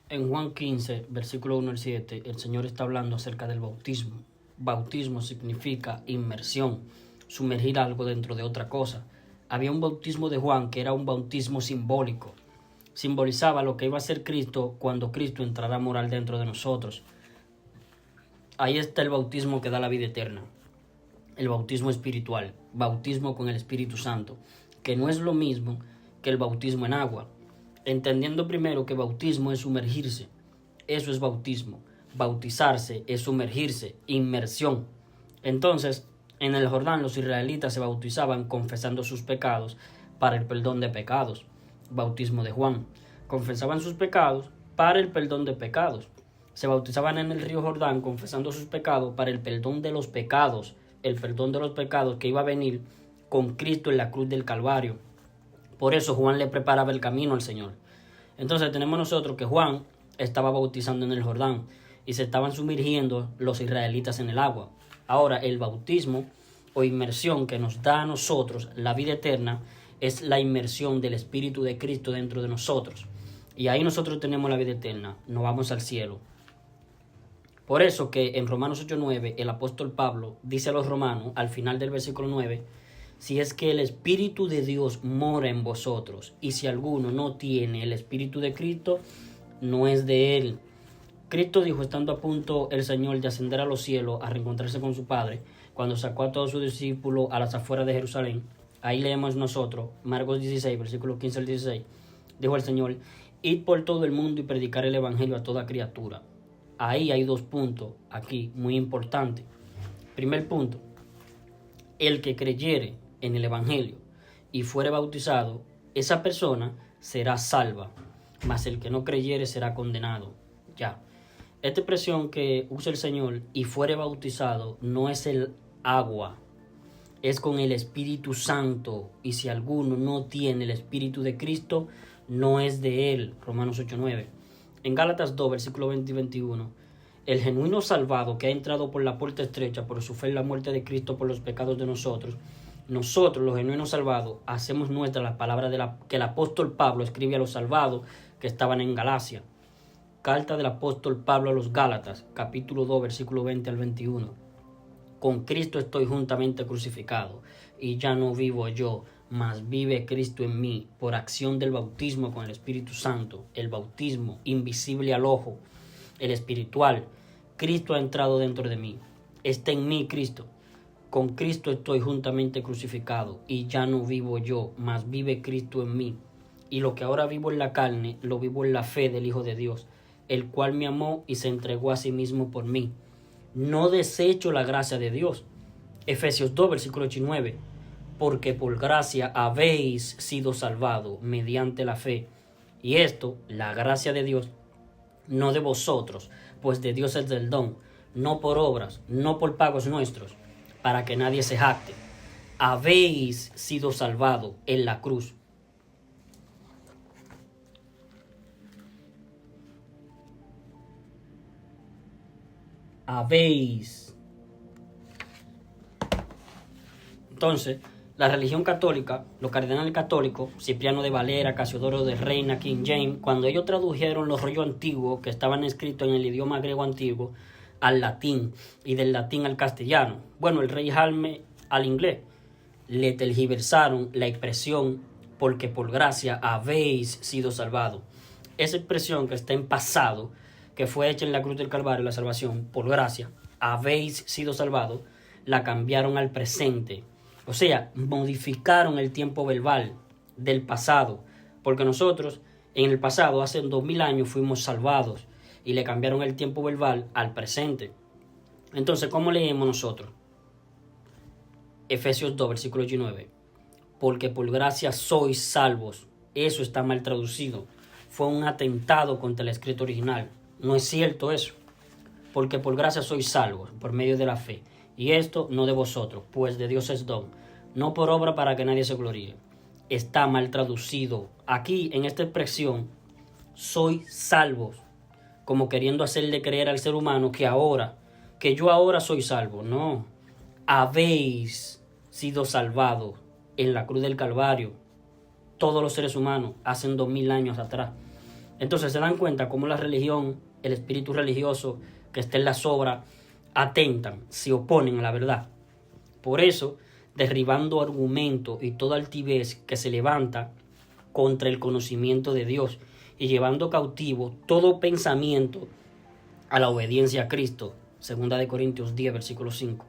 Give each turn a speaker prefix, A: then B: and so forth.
A: En Juan 15, versículo 1 al 7, el Señor está hablando acerca del bautismo. Bautismo significa inmersión, sumergir algo dentro de otra cosa. Había un bautismo de Juan que era un bautismo simbólico. Simbolizaba lo que iba a ser Cristo cuando Cristo entrara a morar dentro de nosotros. Ahí está el bautismo que da la vida eterna. El bautismo espiritual, bautismo con el Espíritu Santo, que no es lo mismo que el bautismo en agua. Entendiendo primero que bautismo es sumergirse, eso es bautismo. Bautizarse es sumergirse, inmersión. Entonces, en el Jordán los israelitas se bautizaban confesando sus pecados para el perdón de pecados. Bautismo de Juan. Confesaban sus pecados para el perdón de pecados. Se bautizaban en el río Jordán confesando sus pecados para el perdón de los pecados. El perdón de los pecados que iba a venir con Cristo en la cruz del Calvario. Por eso Juan le preparaba el camino al Señor. Entonces tenemos nosotros que Juan estaba bautizando en el Jordán y se estaban sumergiendo los israelitas en el agua. Ahora el bautismo o inmersión que nos da a nosotros la vida eterna es la inmersión del Espíritu de Cristo dentro de nosotros. Y ahí nosotros tenemos la vida eterna, nos vamos al cielo. Por eso que en Romanos 8:9 el apóstol Pablo dice a los romanos al final del versículo 9: si es que el Espíritu de Dios mora en vosotros, y si alguno no tiene el Espíritu de Cristo, no es de él. Cristo dijo, estando a punto el Señor de ascender a los cielos a reencontrarse con su Padre, cuando sacó a todos sus discípulos a las afueras de Jerusalén. Ahí leemos nosotros, Marcos 16, versículos 15 al 16. Dijo el Señor: id por todo el mundo y predicar el Evangelio a toda criatura. Ahí hay dos puntos aquí muy importantes. Primer punto: el que creyere en el Evangelio y fuere bautizado, esa persona será salva, mas el que no creyere será condenado. Ya. Esta expresión que usa el Señor, y fuere bautizado, no es el agua, es con el Espíritu Santo, y si alguno no tiene el Espíritu de Cristo, no es de él. Romanos 8:9. En Gálatas 2, versículo 20 y 21, el genuino salvado que ha entrado por la puerta estrecha por su fe en la muerte de Cristo por los pecados de nosotros, los genuinos salvados, hacemos nuestra las palabras que el apóstol Pablo escribe a los salvados que estaban en Galacia. Carta del apóstol Pablo a los Gálatas, capítulo 2, versículo 20 al 21. Con Cristo estoy juntamente crucificado, y ya no vivo yo, mas vive Cristo en mí, por acción del bautismo con el Espíritu Santo, el bautismo invisible al ojo, el espiritual. Cristo ha entrado dentro de mí. Está en mí Cristo. Con Cristo estoy juntamente crucificado, y ya no vivo yo, mas vive Cristo en mí. Y lo que ahora vivo en la carne, lo vivo en la fe del Hijo de Dios, el cual me amó y se entregó a sí mismo por mí. No desecho la gracia de Dios. Efesios 2, versículo 8 y 9. Porque por gracia habéis sido salvados mediante la fe. Y esto, la gracia de Dios, no de vosotros, pues de Dios es el don, no por obras, no por pagos nuestros, para que nadie se jacte. Habéis sido salvados en la cruz. Habéis. Entonces, la religión católica, los cardenales católicos, Cipriano de Valera, Casiodoro de Reina, King James, cuando ellos tradujeron los rollos antiguos que estaban escritos en el idioma griego antiguo al latín y del latín al castellano, bueno, el rey Jaime al inglés, le tergiversaron la expresión porque por gracia habéis sido salvados. Esa expresión que está en pasado, que fue hecha en la cruz del Calvario, la salvación, por gracia, habéis sido salvados, la cambiaron al presente. O sea, modificaron el tiempo verbal del pasado, porque nosotros en el pasado, hace 2000 años, fuimos salvados y le cambiaron el tiempo verbal al presente. Entonces, ¿cómo leemos nosotros? Efesios 2, versículo 19. Porque por gracia sois salvos. Eso está mal traducido. Fue un atentado contra el escrito original. No es cierto eso. Porque por gracia sois salvos, por medio de la fe. Y esto no de vosotros, pues de Dios es don. No por obra para que nadie se gloríe. Está mal traducido. Aquí, en esta expresión, sois salvos. Como queriendo hacerle creer al ser humano que yo ahora soy salvo. No. Habéis sido salvados en la cruz del Calvario. Todos los seres humanos, hace 2000 años atrás. Entonces se dan cuenta cómo la religión, el espíritu religioso que está en la sobra, atentan, se oponen a la verdad. Por eso, derribando argumentos y toda altivez que se levanta contra el conocimiento de Dios y llevando cautivo todo pensamiento a la obediencia a Cristo. 2 Corintios 10, versículo 5.